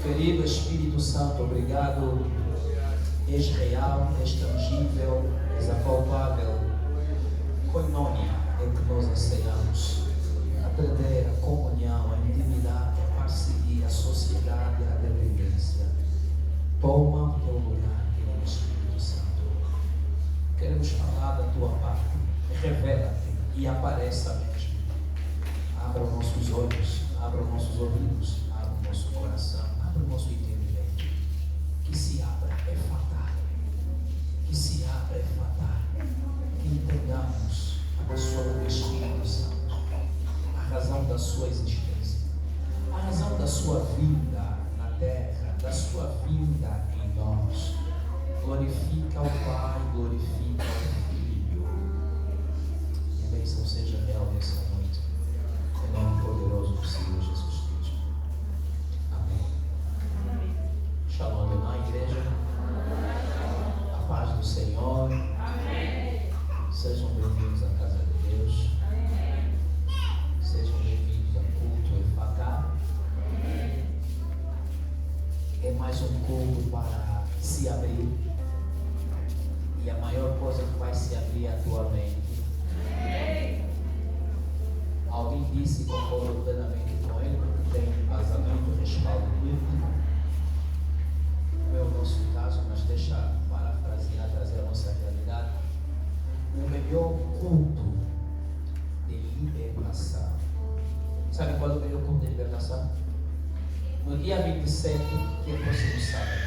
Querido Espírito Santo, obrigado. És real, és tangível, és apalpável. Koinonia é o que nós anseiamos. Aprender a comunhão, a intimidade, a parceria, a sociedade, a dependência. Toma o teu lugar, querido Espírito Santo. Queremos falar da tua parte. Revela-te e apareça mesmo. Abra os nossos olhos, abra os nossos ouvidos, abra o nosso coração, abra o nosso entendimento. Que se abra é fatal. Que se abra é fatal. Que entendamos a pessoa do Espírito Santo, a razão da sua existência, a razão da sua vida na terra, da sua vida em nós. Glorifica o Pai, glorifica o Filho. Que a bênção seja real nessa noite. Em nome poderoso do Senhor Jesus Cristo. Amém. Shalom, Adonai, igreja. A paz do Senhor. Amém. Sejam bem-vindos à casa de Deus. Amém. Sejam bem-vindos ao culto Efatá. É mais um culto para se abrir. E a maior coisa que vai se abrir é a tua mente. Amém. Alguém disse, concordo plenamente com ele, porque tem embasamento, respaldo bíblico. Não é o nosso caso, mas deixa parafrasear, trazer a nossa realidade. O melhor culto de libertação. Sabe qual é o melhor culto de libertação? No dia 27, que é o próximo sábado,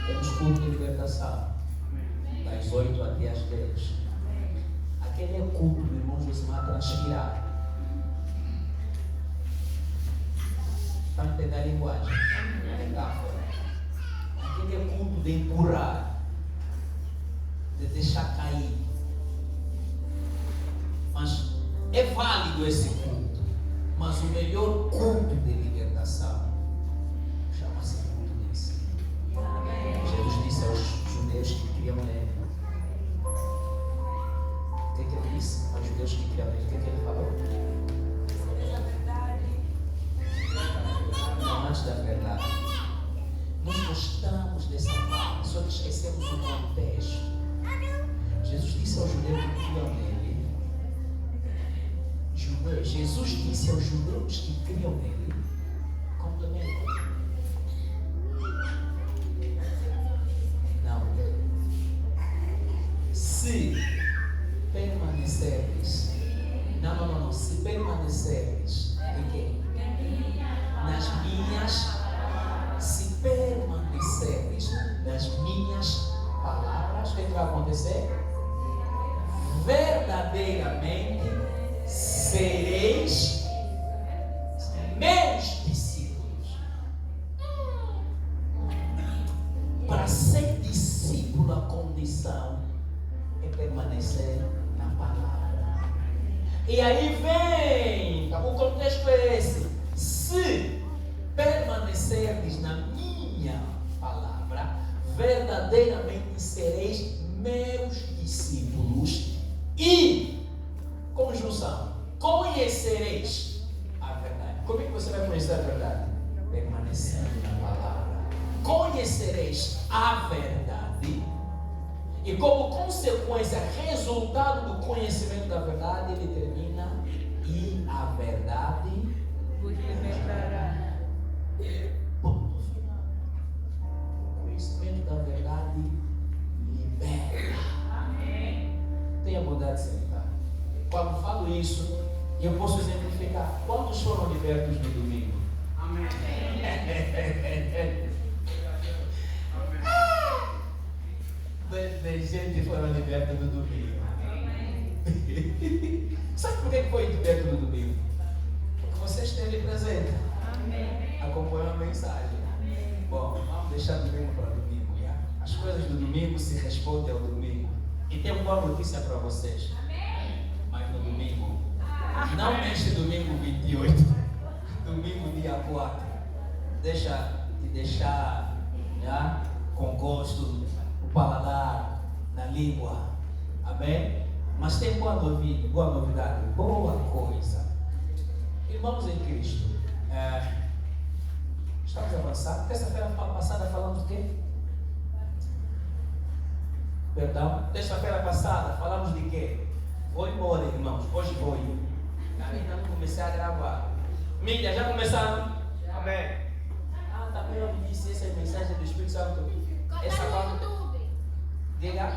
temos culto de libertação. Das 8 até as 10. Aquele é culto do irmão Josimar transpirar. Está a entender a linguagem? Metáfora. Aquele é culto de empurrar, de deixar cair. Mas é válido esse culto. Mas o melhor culto de libertação chama-se culto de ensino. Jesus disse aos judeus que criam nele. O que é que ele disse aos judeus que criam nele? O que é que ele falou? Não, antes da verdade. Nós gostamos dessa parte, só que esquecemos o contexto. Jesus disse aos judeus que criam nele. Jesus disse aos judeus que criam nele. Complementa. Não. Se permanecerdes. Não. Se permanecerdes em quem? Nas minhas. Se permanecerdes nas minhas palavras, o que vai acontecer? Verdadeiramente sereis meus discípulos. Para ser discípulo, a condição é permanecer na palavra. E aí vem, o contexto é esse: se permanecerdes na minha palavra, verdadeiramente sereis meus discípulos. E conjunção, conhecereis a verdade. Como é que você vai conhecer a verdade? Permanecendo na palavra. Conhecereis a verdade. E como consequência, resultado do conhecimento da verdade, ele termina: e a verdade vos libertará. Ponto final. O conhecimento da verdade liberta. Amém. Tenha bondade de sentar. Quando falo isso, eu posso exemplificar. Quantos foram libertos no domingo? Amém. Bem, gente foram libertos no domingo. Amém. Sabe por que foi liberto no domingo? Porque você esteve presente. Amém. Acompanhou a mensagem. Amém. Bom, vamos deixar domingo para domingo. Já? As coisas do domingo se respondem ao domingo. E tem uma boa notícia para vocês. Amém. Mas no domingo, não neste domingo 28, domingo dia 4, deixar já, com gosto o paladar na língua. Amém? Mas tem boa novidade, boa coisa. Irmãos em Cristo, Estamos avançando. Terça-feira passada falamos de quê? Perdão? Terça-feira passada falamos de quê? Vou embora, irmãos. Hoje vou ir. Ainda não comecei a gravar. Mídia, já começaram? Amém. Também eu disse essa mensagem do Espírito Santo. Essa quando... Diga.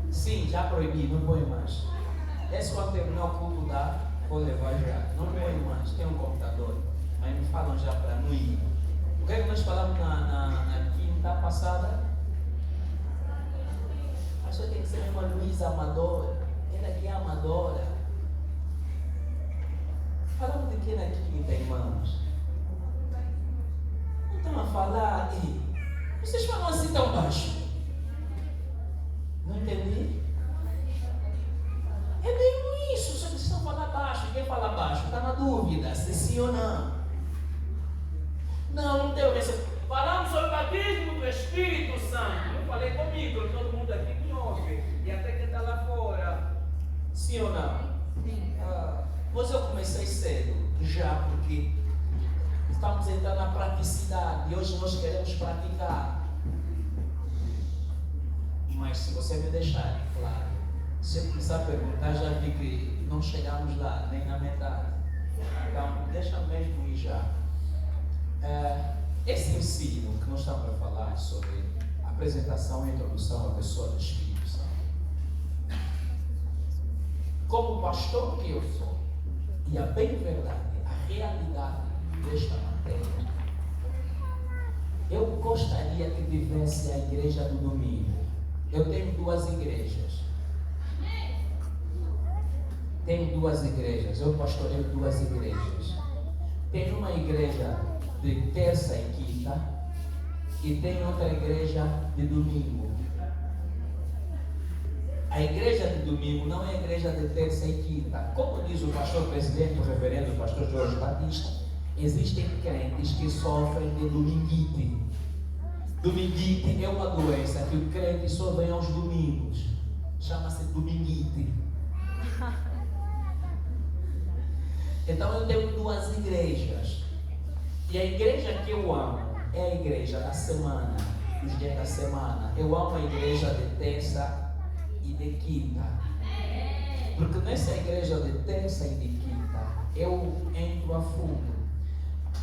Sim, já proibi, não põe mais. Esse quando terminar o culto dá, vou levar já. Não põe mais, tem um computador. Mas me falam já para não ir. O que é que nós falamos na quinta passada? Acho que tem que ser uma Luísa Amadora. Ela que é amadora. Falamos de que na quinta, irmãos? Não estão a falar, vocês falam assim tão baixo. Não entendi? É mesmo isso, só que vocês estão falando baixo. Quem fala baixo? Está na dúvida, se sim ou não. Não deu essa. Falamos sobre o batismo do Espírito Santo. Eu falei comigo, todo mundo aqui me ouve. E até quem está lá fora. Sim ou não? Sim. Pois eu comecei cedo, já, porque estamos entrando na praticidade. E hoje nós queremos praticar. Mas se você me deixar, claro. Se eu precisar perguntar, já vi que não chegamos lá, nem na metade. Então, deixa mesmo ir já. Esse ensino que nós estamos a falar sobre a apresentação e introdução à pessoa do Espírito Santo. Como pastor que eu sou, e a bem verdade, a realidade desta matéria, eu gostaria que tivesse a igreja do domingo. Eu tenho duas igrejas. Eu pastoreio duas igrejas. Tem uma igreja de terça e quinta e tem outra igreja de domingo. A igreja de domingo não é a igreja de terça e quinta. Como diz o pastor presidente, o reverendo pastor Jorge Batista, existem crentes que sofrem de dominguite. Dominguite é uma doença que o crente só vem aos domingos. Chama-se dominguite. Então eu tenho duas igrejas. E a igreja que eu amo é a igreja da semana, os dias da semana. Eu amo a igreja de terça e de quinta. Porque nessa igreja de terça e de quinta, eu entro a fundo.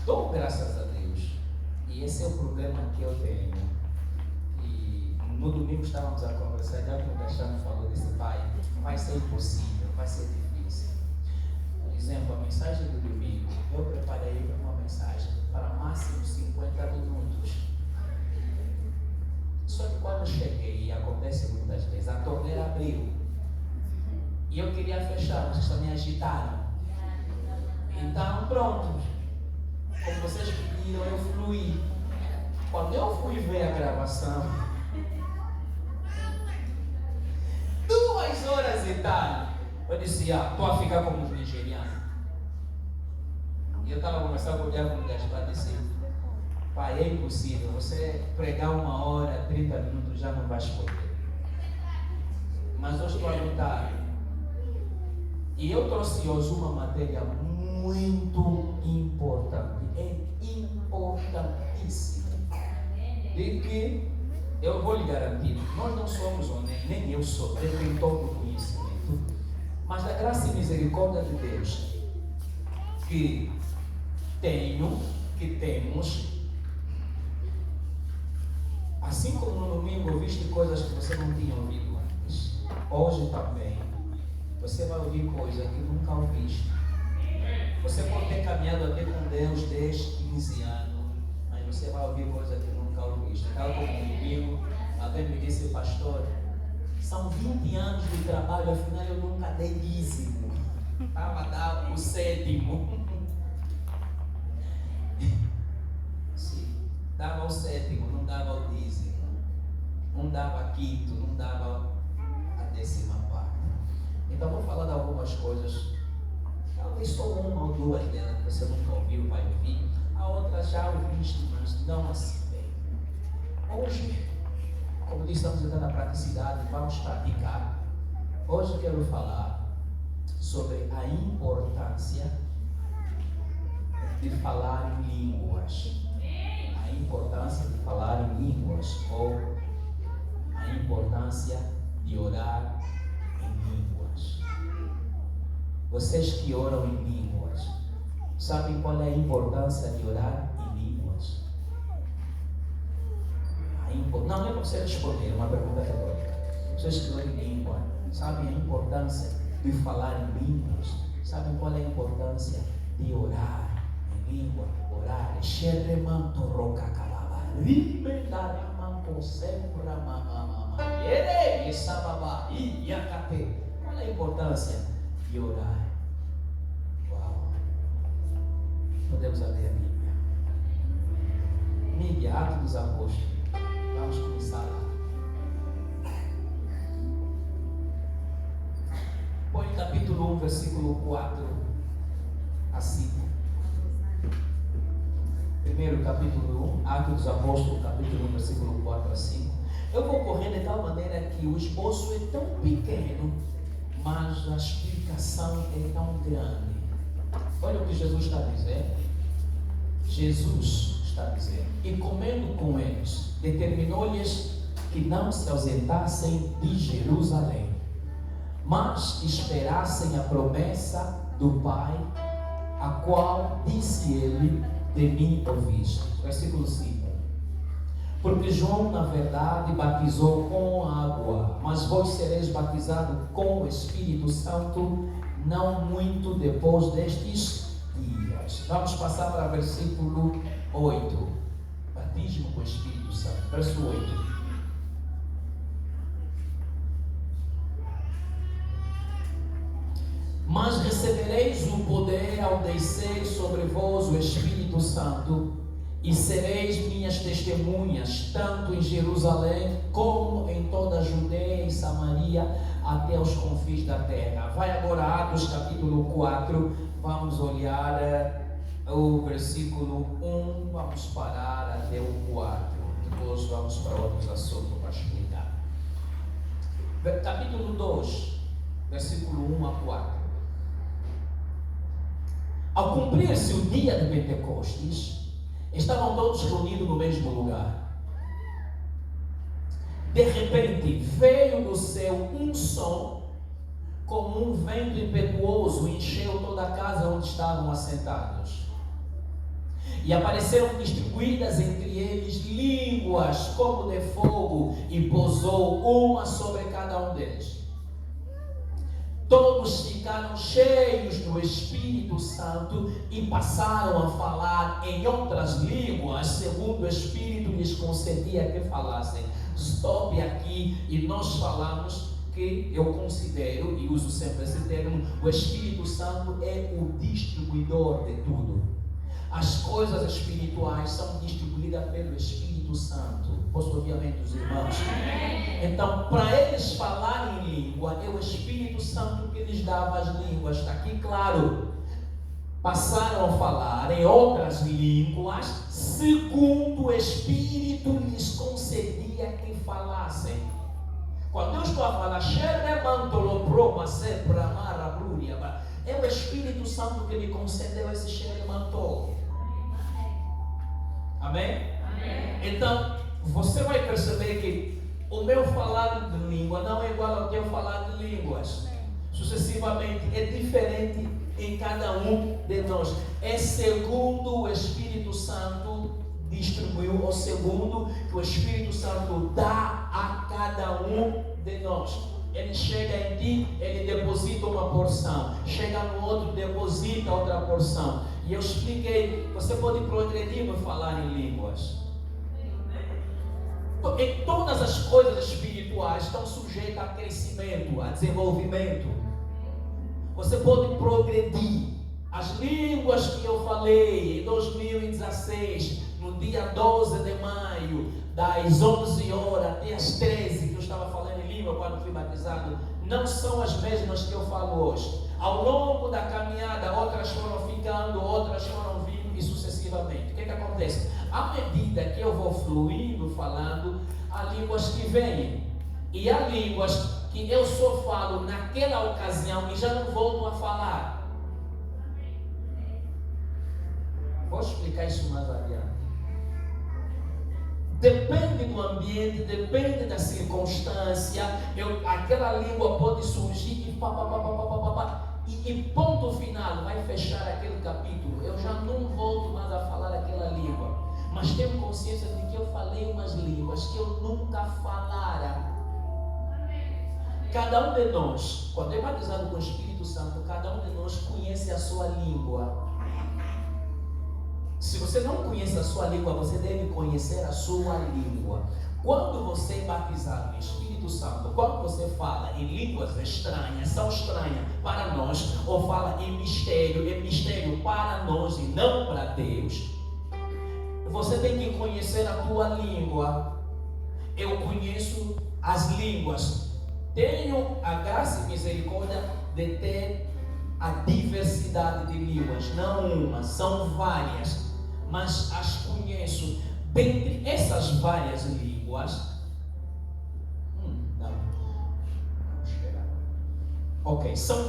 Dou graças a Deus. E esse é o problema que eu tenho. E no domingo estávamos a conversar, já que o Cristiano falou desse pai, vai ser impossível, vai ser difícil. Por exemplo, a mensagem do domingo, eu preparei uma mensagem para máximo 50 minutos. Só que quando cheguei, e acontece muitas vezes, a torneira abriu. E eu queria fechar, vocês também agitaram. Então, pronto. Como vocês pediram, eu fluí. Quando eu fui ver a gravação, 2 horas e tal, eu disse, estou a ficar como um nigeriano. E eu estava conversando com o diácono Gaspar e disse, pai, é impossível, você pregar 1 hora, 30 minutos já não vai poder. Mas eu estou a lutar. E eu trouxe hoje uma matéria muito importante. É importantíssimo. De que eu vou lhe garantir, nós não somos honestos, nem eu sou detentor do conhecimento, mas da graça e misericórdia de Deus que temos, assim como no domingo ouviste coisas que você não tinha ouvido antes, hoje também você vai ouvir coisas que nunca ouviste. Você pode ter caminhado até com Deus 10, 15 anos, mas você vai ouvir coisas que nunca ouviste. Tal como comigo, alguém me disse, pastor, são 20 anos de trabalho, afinal eu nunca dei dízimo. Estava a dar o 7º. Sim, dava o 7º, não dava o dízimo. Não dava quinto, não dava a 10ª parte. Então vou falar de algumas coisas. Talvez só 1 ou 2 delas que você nunca ouviu, vai ouvir. A outra já ouviste, mas não assim bem. Hoje, como disse, estamos entrando na praticidade, vamos praticar. Hoje eu quero falar sobre a importância de falar em línguas. línguas ou a importância de orar em línguas. Vocês que oram em línguas, sabem qual é a importância de orar em línguas? Não é para você responder, é uma pergunta retórica. Vocês que oram em língua, sabem a importância de falar em línguas? Sabem qual é a importância de orar em língua? Orar. Qual é a importância de orar? Uau! Podemos abrir a Bíblia. Bíblia, Atos dos Apóstolos. Vamos começar lá. Põe capítulo 1, versículo 4 a 5. Primeiro capítulo 1, Atos dos Apóstolos, capítulo 1, versículo 4 a 5. Eu vou correr de tal maneira que o esboço é tão pequeno, mas a explicação é tão grande. Olha o que Jesus está dizendo. Jesus está dizendo: e comendo com eles, determinou-lhes que não se ausentassem de Jerusalém, mas esperassem a promessa do Pai, a qual disse ele: de mim ouviste. Versículo 5. Porque João, na verdade, batizou com água, mas vós sereis batizados com o Espírito Santo não muito depois destes dias. Vamos passar para o versículo 8. Batismo com o Espírito Santo. Verso 8. Mas recebereis o poder ao descer sobre vós o Espírito Santo, e sereis minhas testemunhas, tanto em Jerusalém, como em toda a Judeia e Samaria, até os confins da terra. Vai agora Atos capítulo 4, vamos olhar o versículo 1, vamos parar até o 4, depois vamos para outros assuntos para explicar. Capítulo 2, versículo 1 a 4. Ao cumprir-se o dia de Pentecostes, estavam todos reunidos no mesmo lugar. De repente veio do céu um som, como um vento impetuoso, e encheu toda a casa onde estavam assentados. E apareceram distribuídas entre eles línguas como de fogo, e pousou uma sobre cada um deles. Todos ficaram cheios do Espírito Santo e passaram a falar em outras línguas, segundo o Espírito lhes concedia que falassem. Stop aqui, e nós falamos que eu considero, e uso sempre esse termo, o Espírito Santo é o distribuidor de tudo. As coisas espirituais são distribuídas pelo Espírito Santo. Posso ouvir amém dos irmãos? Então, para eles falarem em língua, é o Espírito Santo que lhes dava as línguas. Está aqui claro. Passaram a falar em outras línguas, segundo o Espírito lhes concedia que falassem. Quando eu estou a falar, é o Espírito Santo que me concedeu esse xeremanto. Amém? Amém? Então, você vai perceber que o meu falar de língua não é igual ao teu falar de línguas. Sucessivamente, é diferente em cada um de nós. É segundo o Espírito Santo distribuiu, ou segundo que o Espírito Santo dá a cada um de nós. Ele chega em ti, ele deposita uma porção. Chega no outro, deposita outra porção. E eu expliquei, você pode progredir no falar em línguas. Em todas as coisas espirituais estão sujeitas a crescimento, a desenvolvimento. Você pode progredir. As línguas que eu falei em 2016, no dia 12 de maio, das 11 horas até as 13, que eu estava falando em língua quando fui batizado, não são as mesmas que eu falo hoje. Ao longo da caminhada, outras foram ficando, outras foram vindo e sucessivamente. O que acontece? À medida que eu vou fluindo, falando, há línguas que vêm. E há línguas que eu só falo naquela ocasião e já não volto a falar. Vou explicar isso mais adiante. Depende do ambiente, depende da circunstância. Aquela língua pode surgir e e ponto final, vai fechar aquele capítulo. Eu já não volto mais a falar aquela língua. Mas tenho consciência de que eu falei umas línguas que eu nunca falara. Cada um de nós, quando é batizado com o Espírito Santo, cada um de nós conhece a sua língua. Se você não conhece a sua língua, você deve conhecer a sua língua. Quando você é batizado em Espírito Santo, quando você fala em línguas estranhas, são estranhas para nós, ou fala em mistério, é mistério para nós e não para Deus, você tem que conhecer a tua língua. Eu conheço as línguas. Tenho a graça e misericórdia de ter a diversidade de línguas, não uma, são várias, mas as conheço. Dentre essas várias línguas, não, vamos esperar. Ok, são